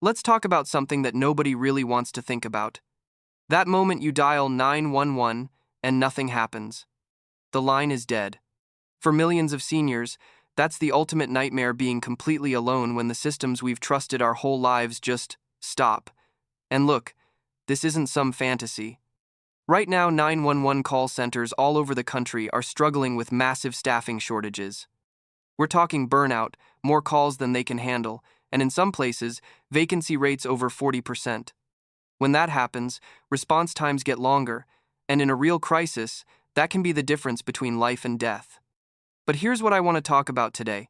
Let's talk about something that nobody really wants to think about. That moment you dial 911 and nothing happens. The line is dead. For millions of seniors, that's the ultimate nightmare, being completely alone when the systems we've trusted our whole lives just stop. And look, this isn't some fantasy. Right now, 911 call centers all over the country are struggling with massive staffing shortages. We're talking burnout, more calls than they can handle, and in some places, vacancy rates over 40%. When that happens, response times get longer, and in a real crisis, that can be the difference between life and death. But here's what I want to talk about today.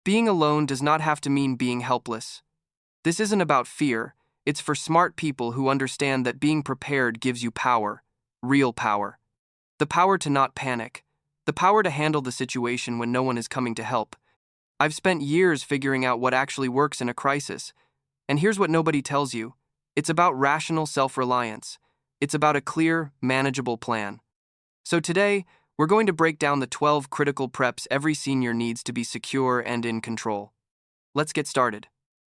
Being alone does not have to mean being helpless. This isn't about fear, it's for smart people who understand that being prepared gives you power, real power. The power to not panic, the power to handle the situation when no one is coming to help. I've spent years figuring out what actually works in a crisis, and here's what nobody tells you. It's about rational self-reliance. It's about a clear, manageable plan. So today, we're going to break down the 12 critical preps every senior needs to be secure and in control. Let's get started.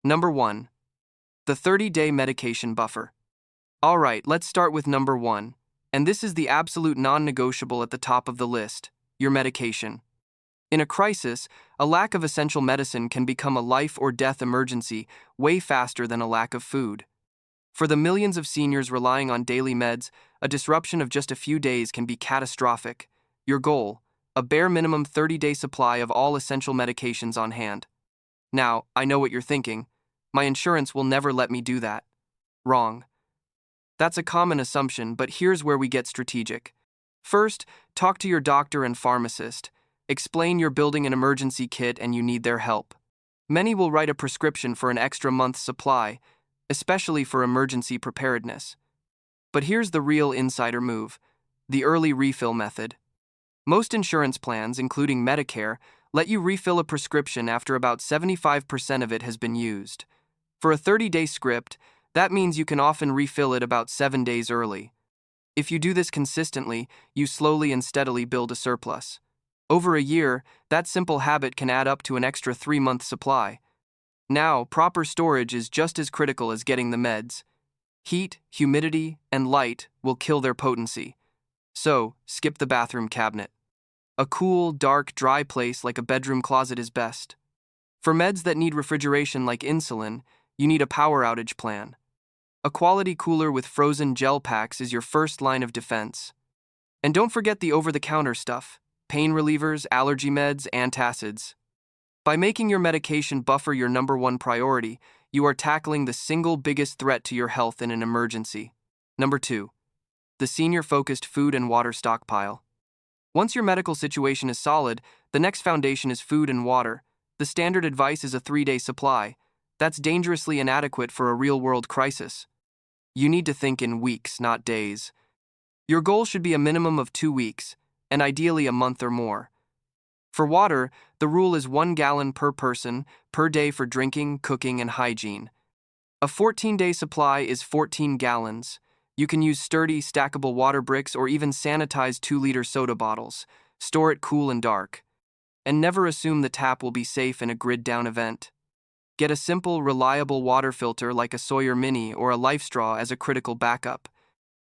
Number 1. The 30-day medication buffer. All right, let's start with number 1, and this is the absolute non-negotiable at the top of the list, your medication. In a crisis, a lack of essential medicine can become a life or death emergency way faster than a lack of food. For the millions of seniors relying on daily meds, a disruption of just a few days can be catastrophic. Your goal, a bare minimum 30-day supply of all essential medications on hand. Now, I know what you're thinking. My insurance will never let me do that. Wrong. That's a common assumption, but here's where we get strategic. First, talk to your doctor and pharmacist. Explain you're building an emergency kit and you need their help. Many will write a prescription for an extra month's supply, especially for emergency preparedness. But here's the real insider move, the early refill method. Most insurance plans, including Medicare, let you refill a prescription after about 75% of it has been used. For a 30-day script, that means you can often refill it about 7 days early. If you do this consistently, you slowly and steadily build a surplus. Over a year, that simple habit can add up to an extra 3-month supply. Now, proper storage is just as critical as getting the meds. Heat, humidity, and light will kill their potency. So, skip the bathroom cabinet. A cool, dark, dry place like a bedroom closet is best. For meds that need refrigeration like insulin, you need a power outage plan. A quality cooler with frozen gel packs is your first line of defense. And don't forget the over-the-counter stuff, pain relievers, allergy meds, antacids. By making your medication buffer your number 1 priority, you are tackling the single biggest threat to your health in an emergency. Number 2. The senior-focused food and water stockpile. Once your medical situation is solid, the next foundation is food and water. The standard advice is a 3-day supply. That's dangerously inadequate for a real-world crisis. You need to think in weeks, not days. Your goal should be a minimum of 2 weeks, and ideally a month or more. For water, the rule is 1 gallon per person, per day for drinking, cooking, and hygiene. A 14-day supply is 14 gallons. You can use sturdy, stackable water bricks or even sanitized 2-liter soda bottles. Store it cool and dark. And never assume the tap will be safe in a grid-down event. Get a simple, reliable water filter like a Sawyer Mini or a Life Straw as a critical backup.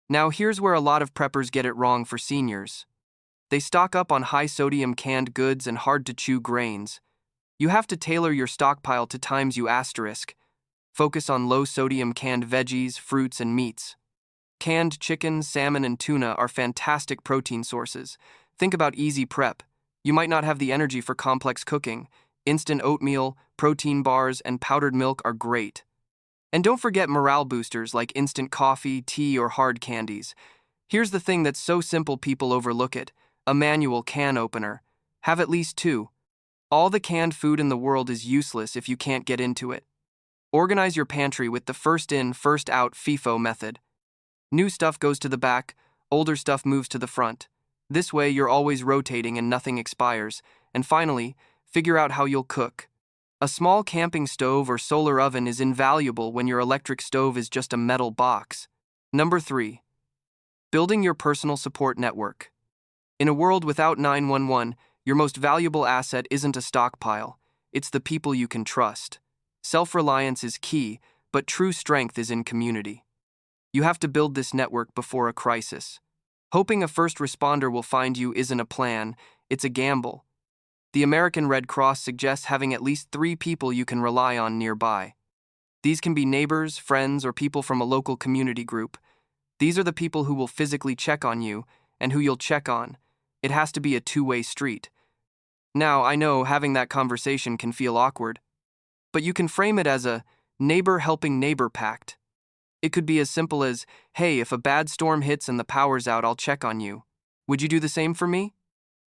Now here's where a lot of preppers get it wrong for seniors. They stock up on high-sodium canned goods and hard-to-chew grains. You have to tailor your stockpile to times you asterisk. Focus on low-sodium canned veggies, fruits, and meats. Canned chicken, salmon, and tuna are fantastic protein sources. Think about easy prep. You might not have the energy for complex cooking. Instant oatmeal, protein bars, and powdered milk are great. And don't forget morale boosters like instant coffee, tea, or hard candies. Here's the thing that's so simple people overlook it: a manual can opener. Have at least 2. All the canned food in the world is useless if you can't get into it. Organize your pantry with the first-in, first-out FIFO method. New stuff goes to the back, older stuff moves to the front. This way you're always rotating and nothing expires. And finally, figure out how you'll cook. A small camping stove or solar oven is invaluable when your electric stove is just a metal box. Number 3. Building your personal support network. In a world without 911, your most valuable asset isn't a stockpile. It's the people you can trust. Self-reliance is key, but true strength is in community. You have to build this network before a crisis. Hoping a first responder will find you isn't a plan, it's a gamble. The American Red Cross suggests having at least 3 people you can rely on nearby. These can be neighbors, friends, or people from a local community group. These are the people who will physically check on you and who you'll check on. It has to be a two-way street. Now, I know having that conversation can feel awkward, but you can frame it as a neighbor helping neighbor pact. It could be as simple as, hey, if a bad storm hits and the power's out, I'll check on you. Would you do the same for me?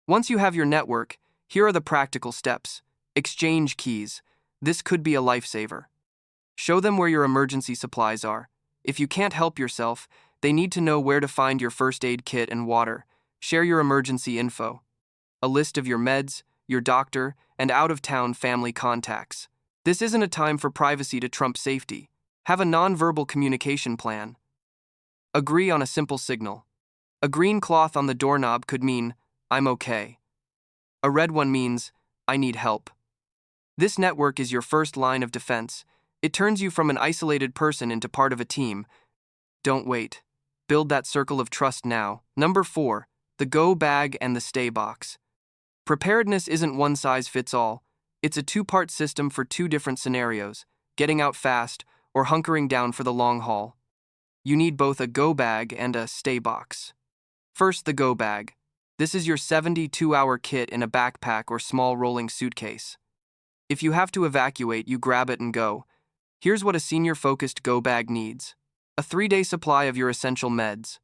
Once you have your network, here are the practical steps. Exchange keys. This could be a lifesaver. Show them where your emergency supplies are. If you can't help yourself, they need to know where to find your first aid kit and water. Share your emergency info. A list of your meds, your doctor, and out-of-town family contacts. This isn't a time for privacy to trump safety. Have a non-verbal communication plan. Agree on a simple signal. A green cloth on the doorknob could mean, I'm okay. A red one means, I need help. This network is your first line of defense. It turns you from an isolated person into part of a team. Don't wait. Build that circle of trust now. Number 4, the go bag and the stay box. Preparedness isn't one size fits all. It's a 2-part system for 2 different scenarios, getting out fast or hunkering down for the long haul. You need both a go bag and a stay box. First, the go bag. This is your 72-hour kit in a backpack or small rolling suitcase. If you have to evacuate, you grab it and go. Here's what a senior-focused go bag needs. A 3-day supply of your essential meds.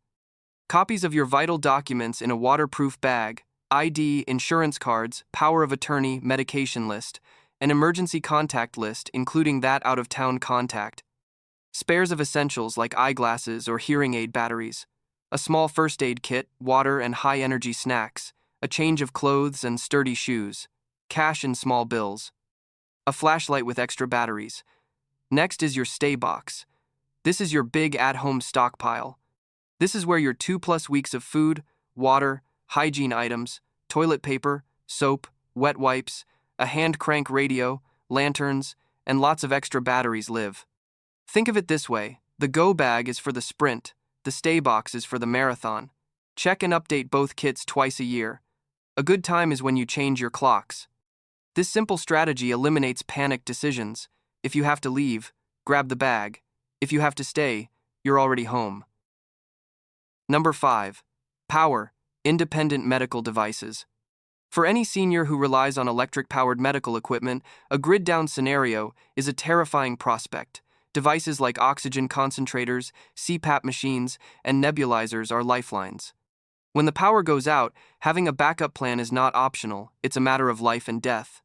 Copies of your vital documents in a waterproof bag, ID, insurance cards, power of attorney, medication list, an emergency contact list including that out-of-town contact. Spares of essentials like eyeglasses or hearing aid batteries. A small first aid kit, water and high-energy snacks, a change of clothes and sturdy shoes, cash and small bills. A flashlight with extra batteries. Next is your stay box. This is your big at-home stockpile. This is where your 2+ weeks of food, water, hygiene items, toilet paper, soap, wet wipes, a hand crank radio, lanterns, and lots of extra batteries live. Think of it this way, the go bag is for the sprint, the stay box is for the marathon. Check and update both kits twice a year. A good time is when you change your clocks. This simple strategy eliminates panicked decisions. If you have to leave, grab the bag. If you have to stay, you're already home. Number 5. Power, independent medical devices. For any senior who relies on electric-powered medical equipment, a grid-down scenario is a terrifying prospect. Devices like oxygen concentrators, CPAP machines, and nebulizers are lifelines. When the power goes out, having a backup plan is not optional, it's a matter of life and death.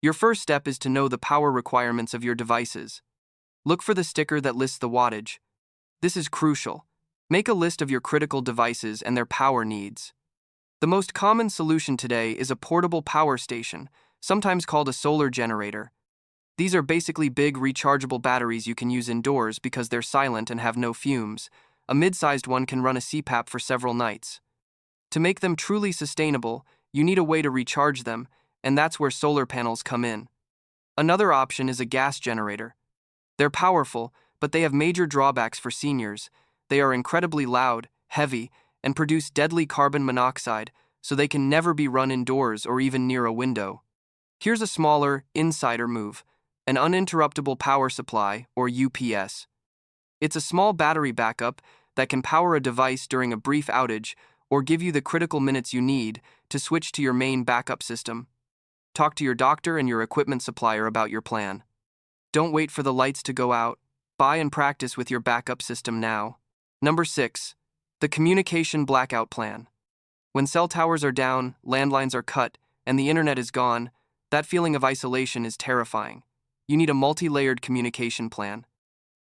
Your first step is to know the power requirements of your devices. Look for the sticker that lists the wattage. This is crucial. Make a list of your critical devices and their power needs. The most common solution today is a portable power station, sometimes called a solar generator. These are basically big rechargeable batteries you can use indoors because they're silent and have no fumes. A mid-sized one can run a CPAP for several nights. To make them truly sustainable, you need a way to recharge them, and that's where solar panels come in. Another option is a gas generator. They're powerful, but they have major drawbacks for seniors. They are incredibly loud, heavy, and produce deadly carbon monoxide, so they can never be run indoors or even near a window. Here's a smaller, insider move. An uninterruptible power supply, or UPS. It's a small battery backup that can power a device during a brief outage or give you the critical minutes you need to switch to your main backup system. Talk to your doctor and your equipment supplier about your plan. Don't wait for the lights to go out. Buy and practice with your backup system now. Number 6. The communication blackout plan. When cell towers are down, landlines are cut, and the internet is gone, that feeling of isolation is terrifying. You need a multi-layered communication plan.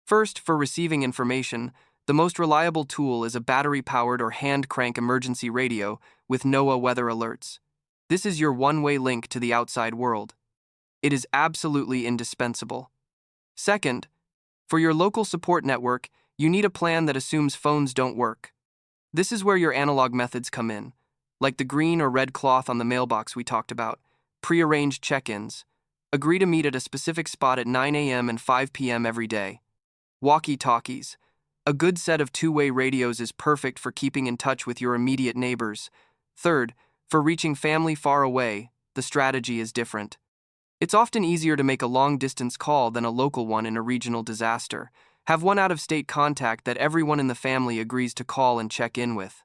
First, for receiving information, the most reliable tool is a battery-powered or hand-crank emergency radio with NOAA weather alerts. This is your one-way link to the outside world. It is absolutely indispensable. Second, for your local support network, you need a plan that assumes phones don't work. This is where your analog methods come in, like the green or red cloth on the mailbox we talked about, prearranged check-ins. Agree to meet at a specific spot at 9 a.m. and 5 p.m. every day. Walkie-talkies. A good set of two-way radios is perfect for keeping in touch with your immediate neighbors. Third, for reaching family far away, the strategy is different. It's often easier to make a long-distance call than a local one in a regional disaster. Have one out-of-state contact that everyone in the family agrees to call and check in with.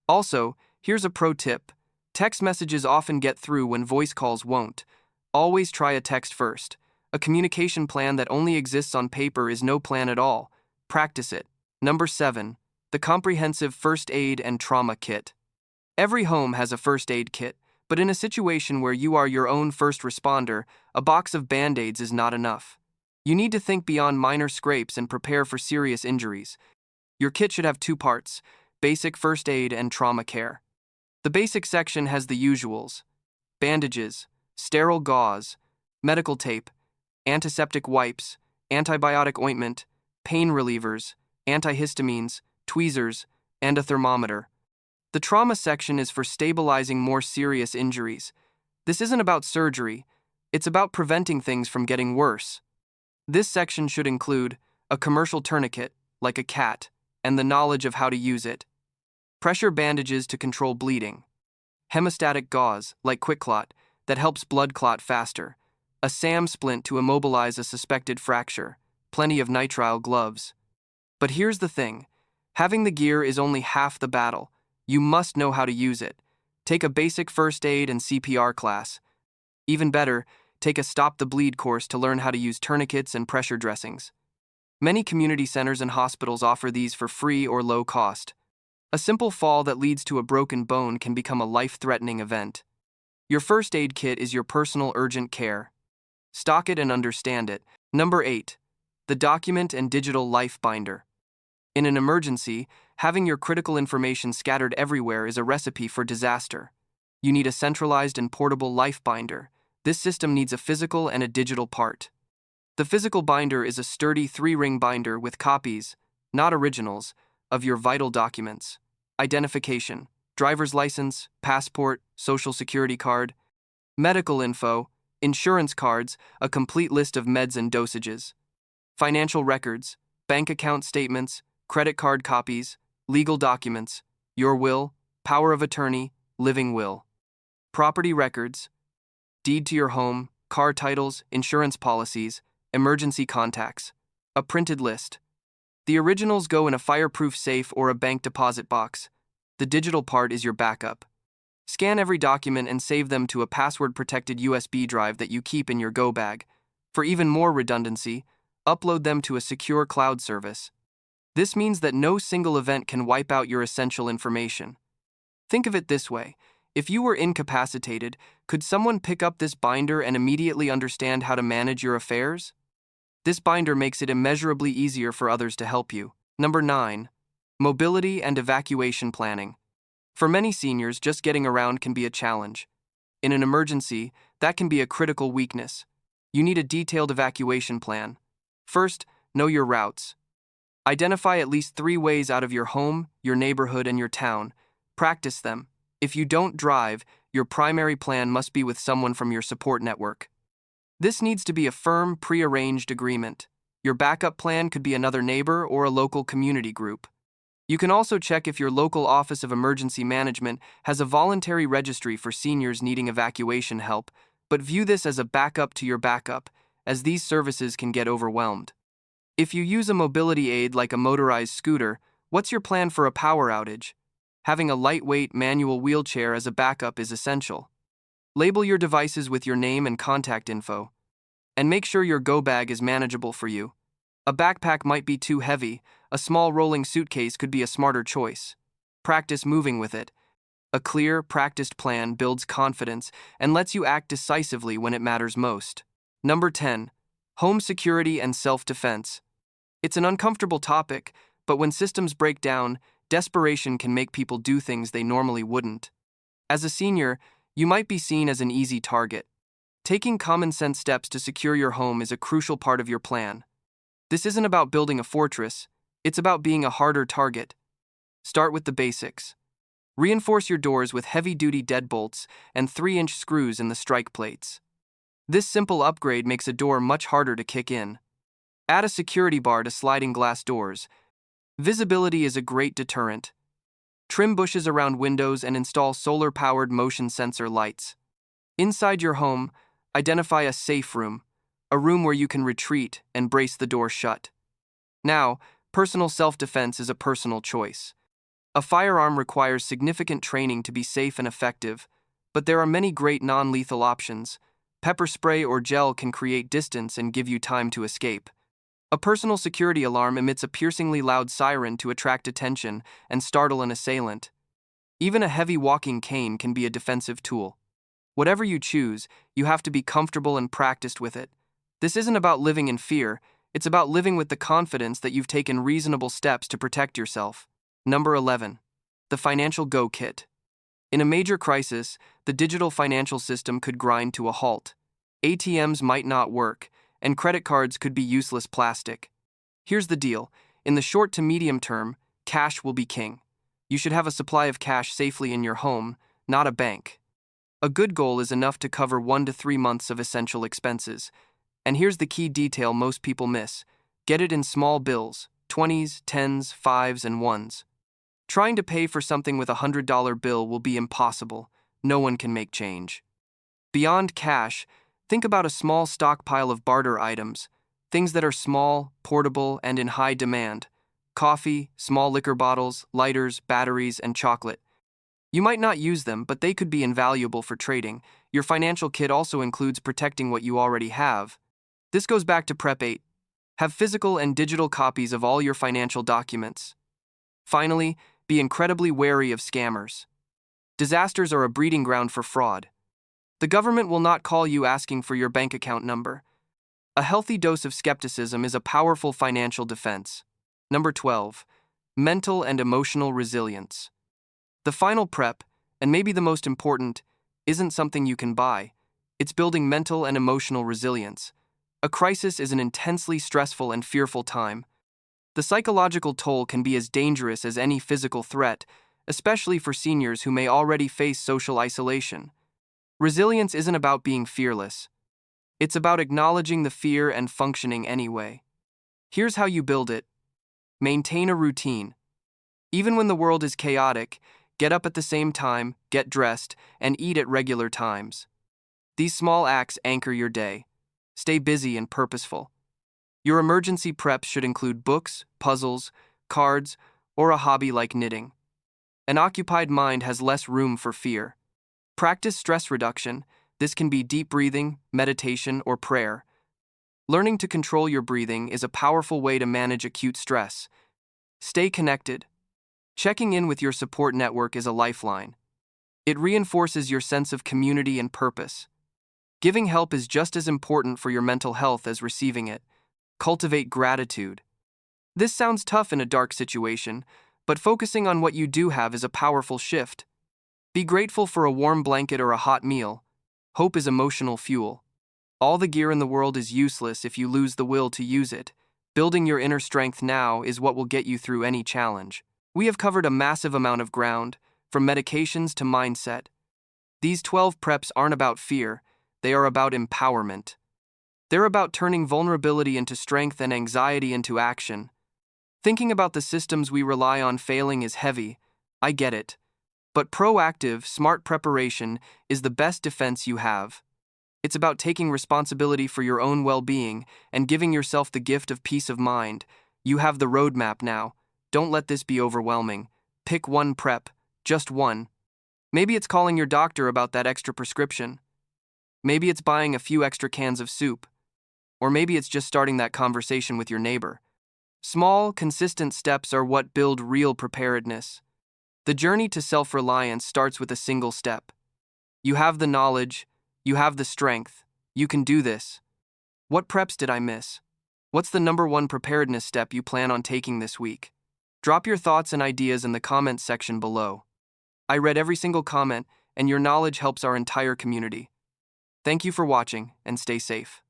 Also, here's a pro tip. Text messages often get through when voice calls won't. Always try a text first. A communication plan that only exists on paper is no plan at all. Practice it. Number 7. The comprehensive first aid and trauma kit. Every home has a first aid kit, but in a situation where you are your own first responder, a box of Band-Aids is not enough. You need to think beyond minor scrapes and prepare for serious injuries. Your kit should have 2 parts: basic first aid and trauma care. The basic section has the usuals: bandages, sterile gauze, medical tape, antiseptic wipes, antibiotic ointment, pain relievers, antihistamines, tweezers, and a thermometer. The trauma section is for stabilizing more serious injuries. This isn't about surgery, it's about preventing things from getting worse. This section should include a commercial tourniquet, like a cat, and the knowledge of how to use it. Pressure bandages to control bleeding. Hemostatic gauze, like QuickClot, that helps blood clot faster. A SAM splint to immobilize a suspected fracture. Plenty of nitrile gloves. But here's the thing. Having the gear is only half the battle. You must know how to use it. Take a basic first aid and CPR class. Even better, take a Stop the Bleed course to learn how to use tourniquets and pressure dressings. Many community centers and hospitals offer these for free or low cost. A simple fall that leads to a broken bone can become a life-threatening event. Your first aid kit is your personal urgent care. Stock it and understand it. Number 8. The document and digital life binder. In an emergency, having your critical information scattered everywhere is a recipe for disaster. You need a centralized and portable life binder. This system needs a physical and a digital part. The physical binder is a sturdy 3-ring binder with copies, not originals, of your vital documents: identification, driver's license, passport, social security card, medical info, insurance cards, a complete list of meds and dosages, financial records, bank account statements, credit card copies, legal documents, your will, power of attorney, living will, property records, deed to your home, car titles, insurance policies, emergency contacts, a printed list. The originals go in a fireproof safe or a bank deposit box. The digital part is your backup. Scan every document and save them to a password-protected USB drive that you keep in your go bag. For even more redundancy, upload them to a secure cloud service. This means that no single event can wipe out your essential information. Think of it this way. If you were incapacitated, could someone pick up this binder and immediately understand how to manage your affairs? This binder makes it immeasurably easier for others to help you. Number 9. Mobility and evacuation planning. For many seniors, just getting around can be a challenge. In an emergency, that can be a critical weakness. You need a detailed evacuation plan. First, know your routes. Identify at least 3 ways out of your home, your neighborhood, and your town. Practice them. If you don't drive, your primary plan must be with someone from your support network. This needs to be a firm, pre-arranged agreement. Your backup plan could be another neighbor or a local community group. You can also check if your local Office of Emergency Management has a voluntary registry for seniors needing evacuation help, but view this as a backup to your backup, as these services can get overwhelmed. If you use a mobility aid like a motorized scooter, what's your plan for a power outage? Having a lightweight manual wheelchair as a backup is essential. Label your devices with your name and contact info. And make sure your go bag is manageable for you. A backpack might be too heavy. A small rolling suitcase could be a smarter choice. Practice moving with it. A clear, practiced plan builds confidence and lets you act decisively when it matters most. Number 10. Home security and self-defense. It's an uncomfortable topic, but when systems break down, desperation can make people do things they normally wouldn't. As a senior, you might be seen as an easy target. Taking common-sense steps to secure your home is a crucial part of your plan. This isn't about building a fortress, it's about being a harder target. Start with the basics. Reinforce your doors with heavy-duty deadbolts and 3-inch screws in the strike plates. This simple upgrade makes a door much harder to kick in. Add a security bar to sliding glass doors. Visibility is a great deterrent. Trim bushes around windows and install solar-powered motion sensor lights. Inside your home, identify a safe room, a room where you can retreat and brace the door shut. Now, personal self-defense is a personal choice. A firearm requires significant training to be safe and effective, but there are many great non-lethal options. Pepper spray or gel can create distance and give you time to escape. A personal security alarm emits a piercingly loud siren to attract attention and startle an assailant. Even a heavy walking cane can be a defensive tool. Whatever you choose, you have to be comfortable and practiced with it. This isn't about living in fear, it's about living with the confidence that you've taken reasonable steps to protect yourself. Number 11. The Financial Go Kit. In a major crisis, the digital financial system could grind to a halt. ATMs might not work, and credit cards could be useless plastic. Here's the deal. In the short to medium term, cash will be king. You should have a supply of cash safely in your home, not a bank. A good goal is enough to cover 1 to 3 months of essential expenses. And here's the key detail most people miss. Get it in small bills, 20s, 10s, 5s, and 1s. Trying to pay for something with a $100 bill will be impossible. No one can make change. Beyond cash, think about a small stockpile of barter items, things that are small, portable, and in high demand. Coffee, small liquor bottles, lighters, batteries, and chocolate. You might not use them, but they could be invaluable for trading. Your financial kit also includes protecting what you already have. This goes back to Prep 8. Have physical and digital copies of all your financial documents. Finally, be incredibly wary of scammers. Disasters are a breeding ground for fraud. The government will not call you asking for your bank account number. A healthy dose of skepticism is a powerful financial defense. Number 12. Mental and emotional resilience. The final prep, and maybe the most important, isn't something you can buy. It's building mental and emotional resilience. A crisis is an intensely stressful and fearful time. The psychological toll can be as dangerous as any physical threat, especially for seniors who may already face social isolation. Resilience isn't about being fearless. It's about acknowledging the fear and functioning anyway. Here's how you build it. Maintain a routine. Even when the world is chaotic, get up at the same time, get dressed, and eat at regular times. These small acts anchor your day. Stay busy and purposeful. Your emergency preps should include books, puzzles, cards, or a hobby like knitting. An occupied mind has less room for fear. Practice stress reduction. This can be deep breathing, meditation, or prayer. Learning to control your breathing is a powerful way to manage acute stress. Stay connected. Checking in with your support network is a lifeline. It reinforces your sense of community and purpose. Giving help is just as important for your mental health as receiving it. Cultivate gratitude. This sounds tough in a dark situation, but focusing on what you do have is a powerful shift. Be grateful for a warm blanket or a hot meal. Hope is emotional fuel. All the gear in the world is useless if you lose the will to use it. Building your inner strength now is what will get you through any challenge. We have covered a massive amount of ground, from medications to mindset. These 12 preps aren't about fear, they are about empowerment. They're about turning vulnerability into strength and anxiety into action. Thinking about the systems we rely on failing is heavy, I get it. But proactive, smart preparation is the best defense you have. It's about taking responsibility for your own well-being and giving yourself the gift of peace of mind. You have the roadmap now. Don't let this be overwhelming. Pick one prep, just one. Maybe it's calling your doctor about that extra prescription. Maybe it's buying a few extra cans of soup. Or maybe it's just starting that conversation with your neighbor. Small, consistent steps are what build real preparedness. The journey to self-reliance starts with a single step. You have the knowledge, you have the strength, you can do this. What preps did I miss? What's the number one preparedness step you plan on taking this week? Drop your thoughts and ideas in the comments section below. I read every single comment, and your knowledge helps our entire community. Thank you for watching, and stay safe.